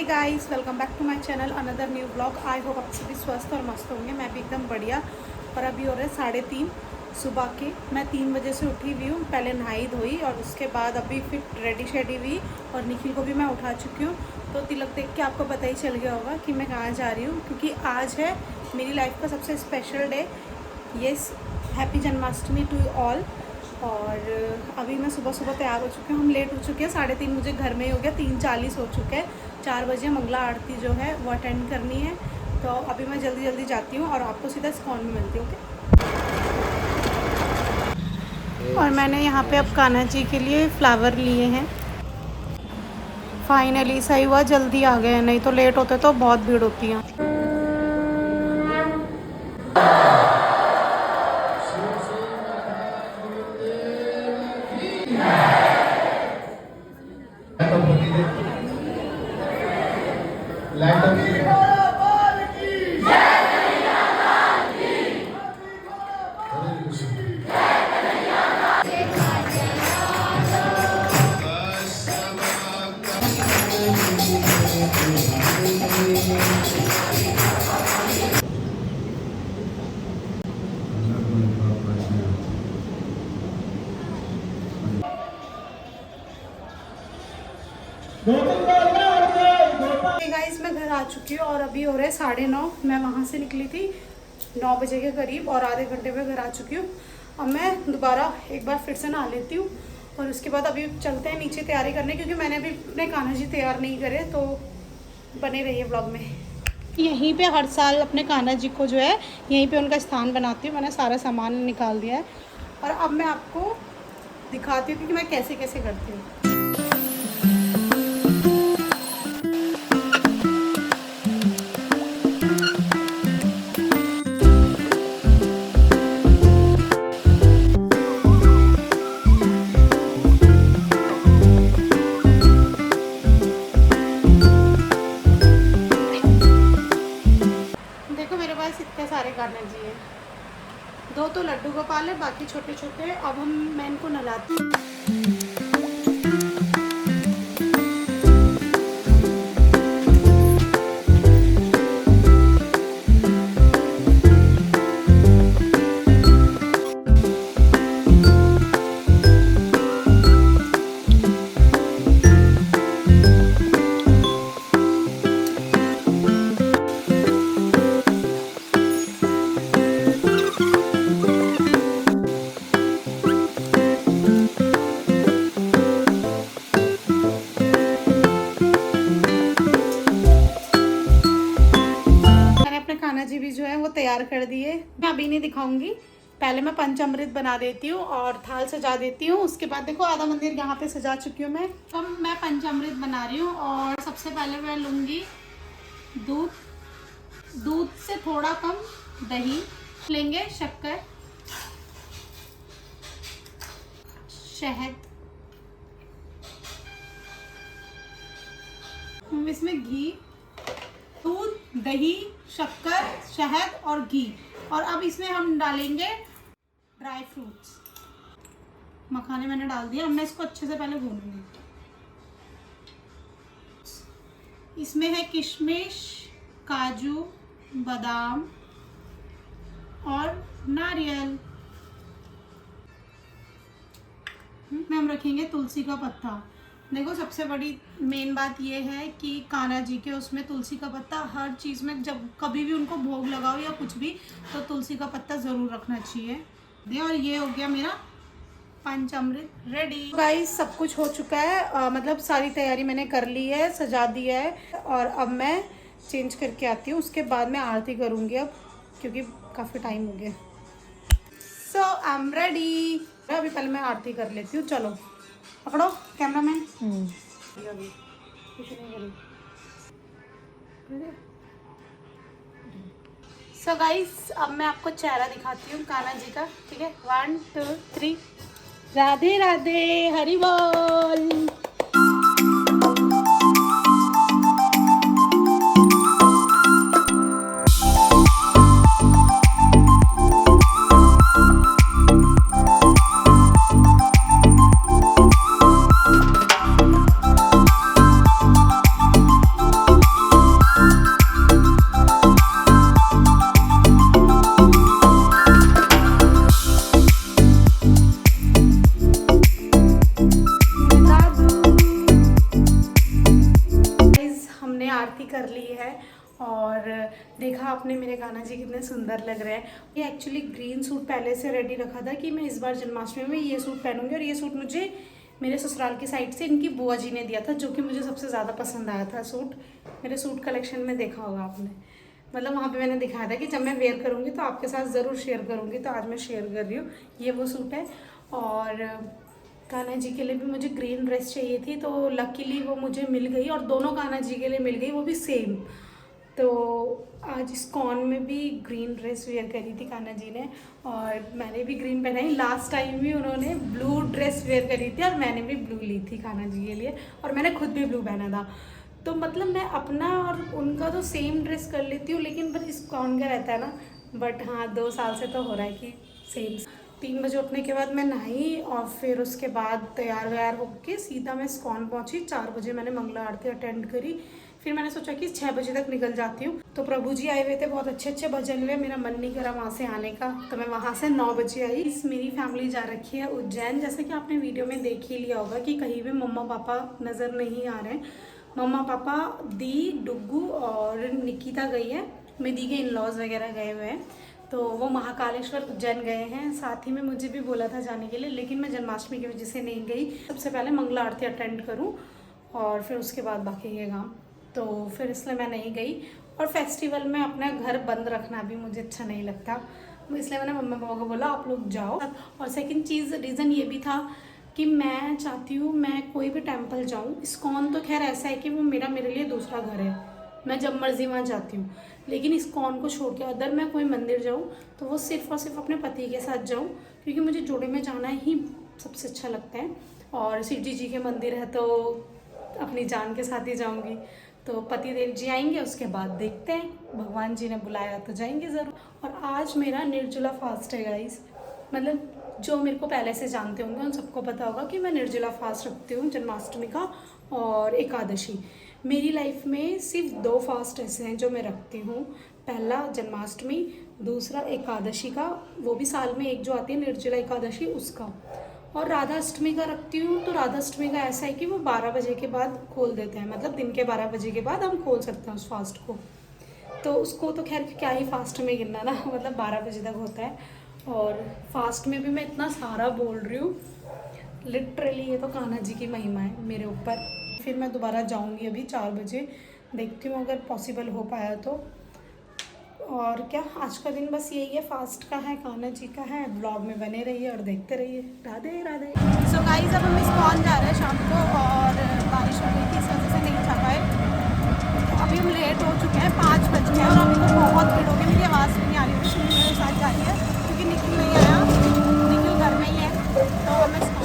Guys, welcome back to my channel another new blog. I hope आप सभी स्वस्थ और मस्त होंगे। मैं भी एकदम बढ़िया। और अभी हो रहे 3:30 सुबह के। मैं 3 बजे से उठी हुई हूँ। पहले नहाई धोई और उसके बाद अभी फिर रेडी शेडी हुई और निखिल को भी मैं उठा चुकी हूँ। तो तिलक देख के आपको पता ही चल गया होगा कि मैं कहाँ जा रही हूँ, क्योंकि आज है मेरी लाइफ का सबसे special day. Yes, happy Janmashtami to all. और अभी मैं सुबह सुबह तैयार हो चुकी हूँ। हम लेट हो चुके हैं, 3:30 मुझे घर में ही हो गया, 3:40 हो चुके हैं। 4 बजे मंगला आरती जो है वो अटेंड करनी है। तो अभी मैं जल्दी जल्दी जाती हूँ और आपको सीधा इस्कॉन में मिलती हूँ। और मैंने यहाँ पे अब कान्हा जी के लिए फ्लावर लिए हैं। फाइनली सही हुआ, जल्दी आ गए, नहीं तो लेट होते तो बहुत भीड़ होती है। गाइस, मैं घर आ चुकी हूँ और अभी हो रहे 9:30। मैं वहाँ से निकली थी 9 बजे के करीब और आधे घंटे में घर आ चुकी हूँ। अब मैं दोबारा एक बार फिर से नहा लेती हूँ और उसके बाद अभी चलते हैं नीचे तैयारी करने, क्योंकि मैंने अभी अपने कान्हा जी तैयार नहीं करे। तो बने रहिए ब्लॉग में। यहीं पे हर साल अपने कान्हा जी को जो है यहीं पे उनका स्थान बनाती हूँ। मैंने सारा सामान निकाल दिया है और अब मैं आपको दिखाती हूँ कि मैं कैसे कैसे करती हूँ। इतने सारे कान्हा जी हैं, 2 तो लड्डू गोपाल है, बाकी छोटे छोटे। अब मैं इनको नहलाती हूँ। कान्हा जी भी जो है वो तैयार कर दिए। मैं अभी नहीं दिखाऊंगी, पहले मैं पंचामृत बना देती हूँ और थाल सजा देती हूँ। उसके बाद देखो आधा मंदिर यहाँ पे सजा चुकी हूँ मैं। अब मैं पंचामृत बना रही हूँ और सबसे पहले मैं लूँगी दूध से थोड़ा कम दही लेंगे, शक्कर, शहद, इसमें घी, दूध, दही, शक्कर, शहद और घी। और अब इसमें हम डालेंगे ड्राई फ्रूट्स। मखाने मैंने डाल दिया। अब मैं इसको अच्छे से पहले भूनूंगी। इसमें है किशमिश, काजू, बादाम और नारियल। में हम रखेंगे तुलसी का पत्ता। देखो, सबसे बड़ी मेन बात ये है कि कान्हा जी के उसमें तुलसी का पत्ता हर चीज़ में, जब कभी भी उनको भोग लगाओ या कुछ भी, तो तुलसी का पत्ता ज़रूर रखना चाहिए। और ये हो गया मेरा पंचामृत रेडी। गाइस, सब कुछ हो चुका है। मतलब सारी तैयारी मैंने कर ली है, सजा दिया है और अब मैं चेंज करके आती हूँ। उसके बाद मैं आरती करूँगी अब, क्योंकि काफ़ी टाइम हो गया। सो आई एम रेडी। अभी पहले मैं आरती कर लेती हूँ। चलो पकड़ो कैमरामैन। सो गाइस, अब मैं आपको चेहरा दिखाती हूँ कान्हा जी का। ठीक है, 1 2 3। राधे राधे, हरि बोल। आरती कर ली है और देखा आपने मेरे कान्हा जी कितने सुंदर लग रहे हैं। ये एक्चुअली ग्रीन सूट पहले से रेडी रखा था कि मैं इस बार जन्माष्टमी में ये सूट पहनूंगी, और ये सूट मुझे मेरे ससुराल की साइड से इनकी बुआ जी ने दिया था, जो कि मुझे सबसे ज़्यादा पसंद आया था सूट। मेरे सूट कलेक्शन में देखा होगा आपने, मतलब वहाँ पे मैंने दिखाया था कि जब मैं वेयर करूँगी तो आपके साथ ज़रूर शेयर करूँगी, तो आज मैं शेयर कर रही हूँ। ये वो सूट है। और कान्हा जी के लिए भी मुझे ग्रीन ड्रेस चाहिए थी, तो लकीली वो मुझे मिल गई, और दोनों कान्हा जी के लिए मिल गई, वो भी सेम। तो आज इस्कॉन में भी ग्रीन ड्रेस वेयर करी थी कान्हा जी ने, और मैंने भी ग्रीन पहनाई। लास्ट टाइम भी उन्होंने ब्लू ड्रेस वेयर करी थी और मैंने भी ब्लू ली थी कान्हा जी के लिए, और मैंने खुद भी ब्लू पहना था। तो मतलब मैं अपना और उनका तो सेम ड्रेस कर लेती हूँ, लेकिन बस इस्कॉन का रहता है ना। बट हाँ, 2 साल से तो हो रहा है कि सेम। 3 बजे उठने के बाद मैं नहाई, और फिर उसके बाद तैयार व्यार होके सीधा मैं इस्कॉन पहुँची। 4 बजे मैंने मंगला आरती अटेंड करी। फिर मैंने सोचा कि 6 बजे तक निकल जाती हूँ। तो प्रभु जी आए हुए थे, बहुत अच्छे अच्छे भजन हुए, मेरा मन नहीं करा वहाँ से आने का, तो मैं वहाँ से 9 बजे आई। मेरी फैमिली जा रखी है उज्जैन। जैसे कि आपने वीडियो में देख ही लिया होगा कि कहीं भी मम्मा पापा नज़र नहीं आ रहे हैं। मम्मा पापा, दी, डुग्गू और निकिता गई है। मेरी के इन-लॉज वगैरह गए हुए हैं, तो वो महाकालेश्वर उज्जैन गए हैं। साथ ही में मुझे भी बोला था जाने के लिए, लेकिन मैं जन्माष्टमी की वजह से नहीं गई। सबसे पहले मंगला आरती अटेंड करूं और फिर उसके बाद बाकी ये काम, तो फिर इसलिए मैं नहीं गई। और फेस्टिवल में अपना घर बंद रखना भी मुझे अच्छा नहीं लगता, इसलिए मैंने मम्मा पापा को बोला आप लोग जाओ। और सेकंड चीज़, रीज़न ये भी था कि मैं चाहती हूँ मैं कोई भी टेंपल जाऊँ। इस्कॉन तो खैर ऐसा है कि वो मेरे लिए दूसरा घर है, मैं जब मर्जी वहाँ जाती हूँ। लेकिन इस्कॉन को छोड़ के अगर मैं कोई मंदिर जाऊँ तो वो सिर्फ और सिर्फ अपने पति के साथ जाऊँ, क्योंकि मुझे जोड़े में जाना ही सबसे अच्छा लगता है। और शिव जी के मंदिर है तो अपनी जान के साथ ही जाऊँगी। तो पति देव जी आएंगे, उसके बाद देखते हैं, भगवान जी ने बुलाया तो जाएंगे ज़रूर। और आज मेरा निर्जला फास्ट है गाइस। मतलब जो मेरे को पहले से जानते होंगे उन सबको पता होगा कि मैं निर्जला फास्ट रखती हूँ जन्माष्टमी का और एकादशी। मेरी लाइफ में सिर्फ 2 फास्ट ऐसे हैं जो मैं रखती हूँ। पहला जन्माष्टमी, दूसरा एकादशी का, वो भी साल में एक जो आती है निर्जला एकादशी, उसका। और राधाष्टमी का रखती हूँ। तो राधाष्टमी का ऐसा है कि वो 12 बजे के बाद खोल देते हैं, मतलब दिन के 12 बजे के बाद हम खोल सकते हैं उस फास्ट को। तो उसको तो खैर क्या ही फास्ट में गिनना ना, मतलब 12 बजे तक होता है। और फास्ट में भी मैं इतना सारा बोल रही हूँ, लिटरली ये तो कान्हा जी की महिमा है मेरे ऊपर। फिर मैं दोबारा जाऊँगी अभी 4 बजे, देखती हूँ अगर पॉसिबल हो पाया तो। और क्या, आज का दिन बस यही है, फास्ट का है, कान्हा जी का है। ब्लॉग में बने रहिए और देखते रहिए। राधे राधे। सो गाइस, अब हम इस्कॉन जा रहे हैं शाम को, और बारिश हो गई थी इस वजह से नहीं जा पाए। तो अभी हम लेट हो चुके हैं, 5 बज गए, और अभी तो बहुत भीड़ होगी। मेरी आवाज़ नहीं आ रही है, सुनने मेरे साथ जा रही है क्योंकि निखिल नहीं आया, निखिल घर में ही है। तो हमें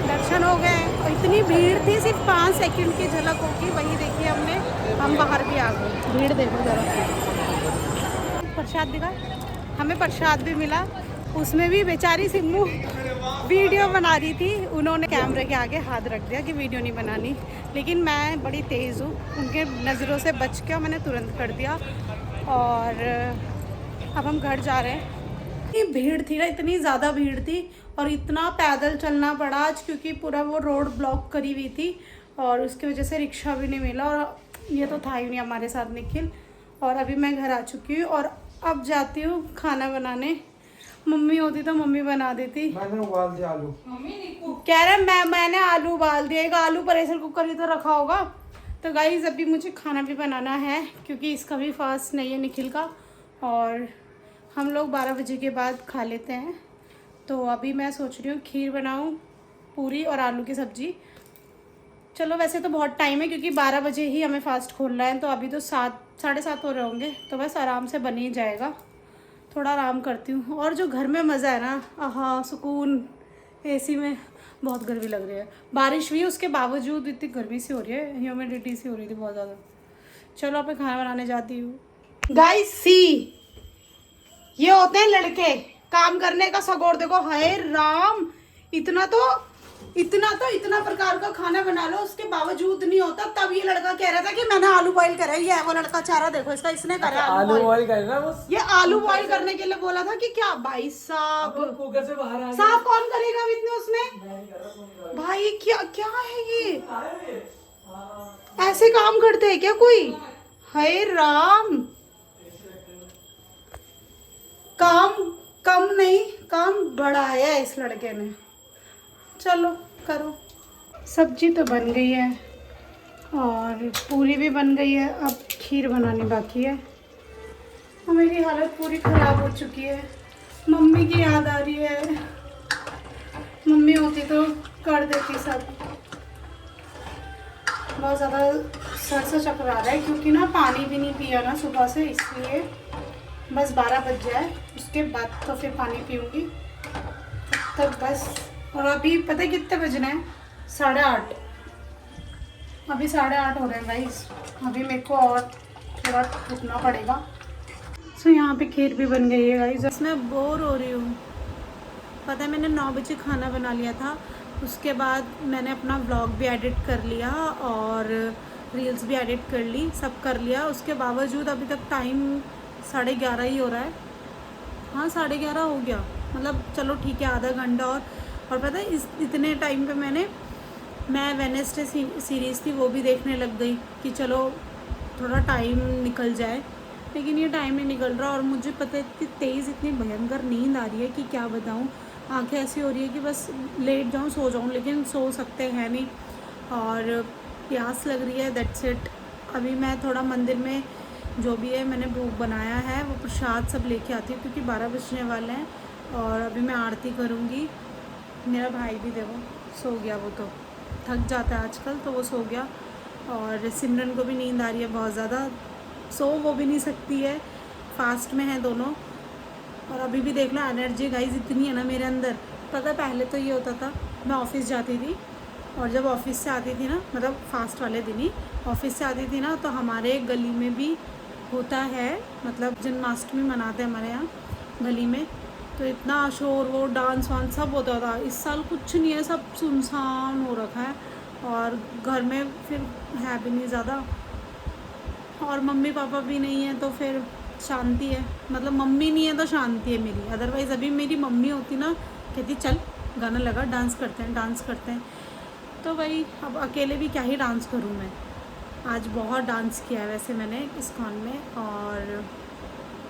दर्शन हो गए। और इतनी भीड़ थी, सिर्फ 5 सेकंड की झलक होगी, वही देखिए हमने, हम बाहर भी आ गए। भीड़ देखो जरा। प्रसाद दिखा, हमें प्रसाद भी मिला। उसमें भी बेचारी सिम्मू वीडियो बना रही थी, उन्होंने कैमरे के आगे हाथ रख दिया कि वीडियो नहीं बनानी, लेकिन मैं बड़ी तेज़ हूँ, उनके नज़रों से बच के मैंने तुरंत कर दिया। और अब हम घर जा रहे हैं। इतनी भीड़ थी ना, इतनी ज़्यादा भीड़ थी, और इतना पैदल चलना पड़ा आज, क्योंकि पूरा वो रोड ब्लॉक करी हुई थी, और उसकी वजह से रिक्शा भी नहीं मिला, और ये तो था ही नहीं हमारे साथ निखिल। और अभी मैं घर आ चुकी हूँ, और अब जाती हूँ खाना बनाने। मम्मी होती तो मम्मी बना देती। मैंने उबाल दिया आलू। कह रहा मैंने आलू उबाल दिया, एक आलू प्रेशर कुकर ही तो रखा होगा। तो गाइस, अभी मुझे खाना भी बनाना है, क्योंकि इसका भी फास्ट नहीं है निखिल का, और हम लोग 12 बजे के बाद खा लेते हैं। तो अभी मैं सोच रही हूँ खीर बनाऊँ, पूरी और आलू की सब्ज़ी। चलो वैसे तो बहुत टाइम है, क्योंकि 12 बजे ही हमें फास्ट खोलना है, तो अभी तो 7, 7:30 हो रहे होंगे, तो बस आराम से बन ही जाएगा। थोड़ा आराम करती हूँ। और जो घर में मज़ा है ना, हाँ, सुकून एसी में, बहुत गर्मी लग रही है। बारिश हुई उसके बावजूद इतनी गर्मी सी हो रही है, ह्यूमिडिटी सी हो रही थी बहुत ज़्यादा। चलो अब मैं खाना बनाने जाती हूँ। गाइस सी, ये होते हैं लड़के, काम करने का सगोर देखो। हाय राम, इतना प्रकार का खाना बना लो उसके बावजूद नहीं होता। तब ये लड़का कह रहा था कि मैंने आलू बॉईल करा है। ये वो लड़का चारा देखो इसका, इसने करा आलू बॉईल करना बस। ये आलू बॉईल करने के लिए बोला था कि क्या भाई साहब, कुकर से बाहर आ साफ कौन करेगा अब इतने उसमें? भाई क्या क्या है ये, ऐसे काम करते हैं क्या कोई? हाय राम, काम कम नहीं काम बढ़ाया है इस लड़के ने। चलो करो। सब्जी तो बन गई है और पूरी भी बन गई है, अब खीर बनानी बाकी है। और मेरी हालत पूरी ख़राब हो चुकी है। मम्मी की याद आ रही है, मम्मी होती तो कर देती सब। बहुत ज़्यादा सर से चकरा रहा है क्योंकि ना पानी भी नहीं पिया ना सुबह से, इसलिए। बस 12 बज जाए उसके बाद तो फिर पानी पीऊँगी, तब बस। और अभी पता है कितने बजने हैं? 8:30। अभी 8:30 हो रहे हैं गाइस। अभी मेरे को और थोड़ा रुकना पड़ेगा। सो यहाँ पे खीर भी बन गई है गाइस। इसमें बोर हो रही हूँ। पता है मैंने 9 बजे खाना बना लिया था, उसके बाद मैंने अपना व्लॉग भी एडिट कर लिया और रील्स भी एडिट कर ली, सब कर लिया। उसके बावजूद अभी तक टाइम 11:30 ही हो रहा है। हाँ 11:30 हो गया, मतलब चलो ठीक है, आधा घंटा और पता है इतने टाइम पे मैं वेडनेसडे सीरीज़ थी वो भी देखने लग गई कि चलो थोड़ा टाइम निकल जाए, लेकिन ये टाइम नहीं निकल रहा। और मुझे पता है इतनी तेज़, इतनी भयंकर नींद आ रही है कि क्या बताऊँ। आंखें ऐसी हो रही है कि बस लेट जाऊँ सो जाऊँ, लेकिन सो सकते हैं नहीं। और प्यास लग रही है, दैट्स इट। अभी मैं थोड़ा मंदिर में जो भी है मैंने भोग बनाया है वो प्रसाद सब लेके आती हूँ, क्योंकि 12 बजने वाले हैं। और अभी मैं आरती करूँगी। मेरा भाई भी देखो सो गया, वो तो थक जाता है आजकल, तो वो सो गया। और सिमरन को भी नींद आ रही है बहुत ज़्यादा, सो वो भी नहीं सकती है, फास्ट में है दोनों। और अभी भी देख लो एनर्जी गाइस इतनी है ना मेरे अंदर। पता पहले तो ये होता था, मैं ऑफिस जाती थी और जब ऑफिस से आती थी ना, मतलब फास्ट वाले दिन ही ऑफिस से आती थी ना, तो हमारे गली में भी होता है, मतलब जन्माष्टमी मनाते हैं हमारे यहाँ गली में, तो इतना शोर वो डांस वांस सब होता था। इस साल कुछ नहीं है, सब सुनसान हो रखा है और घर में फिर है भी नहीं ज़्यादा, और मम्मी पापा भी नहीं है तो फिर शांति है। मतलब मम्मी नहीं है तो शांति है मेरी, अदरवाइज़ अभी मेरी मम्मी होती ना, कहती चल गाना लगा डांस करते हैं। तो वही अब अकेले भी क्या ही डांस करूँ मैं। आज बहुत डांस किया है वैसे मैंने इस्कॉन में। और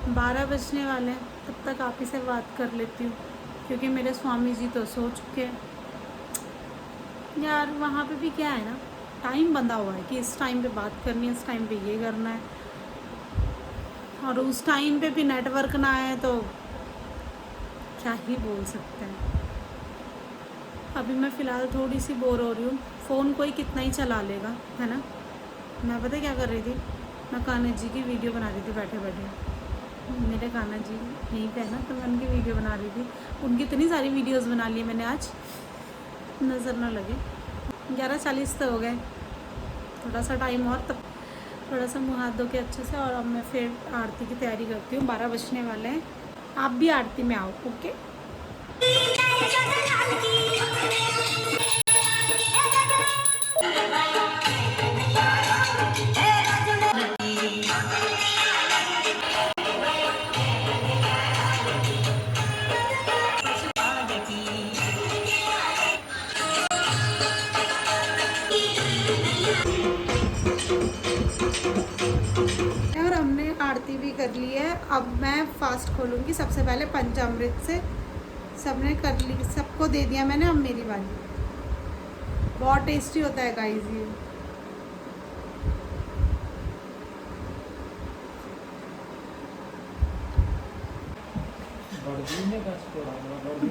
12 बजने वाले हैं, तब तक आप ही से बात कर लेती हूँ, क्योंकि मेरे स्वामी जी तो सो चुके हैं यार। वहाँ पे भी क्या है ना, टाइम बंधा हुआ है कि इस टाइम पे बात करनी है, इस टाइम पे ये करना है, और उस टाइम पे भी नेटवर्क ना आए तो क्या ही बोल सकते हैं। अभी मैं फ़िलहाल थोड़ी सी बोर हो रही हूँ। फ़ोन कोई कितना ही चला लेगा, है ना। मैं पता क्या कर रही थी, मैं कान्हा जी की वीडियो बना रही थी बैठे बैठे। मेरे कान्हा जी यहीं पे है ना, तो मैं उनकी वीडियो बना रही थी। उनकी इतनी सारी वीडियोस बना ली मैंने आज, नज़र ना लगे। 11:40 तो हो गए, थोड़ा सा टाइम और, तब थोड़ा सा मुँह हाथ धो के अच्छे से। और अब मैं फिर आरती की तैयारी करती हूँ। 12 बजने वाले हैं, आप भी आरती में आओ, ओके। यार हमने आरती भी कर ली है, अब मैं फास्ट खोलूँगी। सबसे पहले पंचामृत से सबने कर ली, सबको दे दिया मैंने, अब मेरी बारी। बहुत टेस्टी होता है गाइस ये।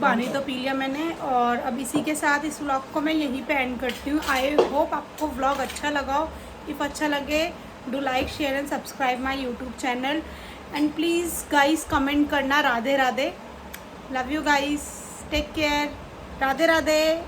पानी तो पी लिया मैंने, और अब इसी के साथ इस व्लॉग को मैं यहीं पे एंड करती हूँ। आई होप आपको व्लॉग अच्छा लगा हो। इफ़ अच्छा लगे, do like share and subscribe my YouTube channel, and please guys comment करना Radhe Radhe. Love you guys, take care, Radhe Radhe.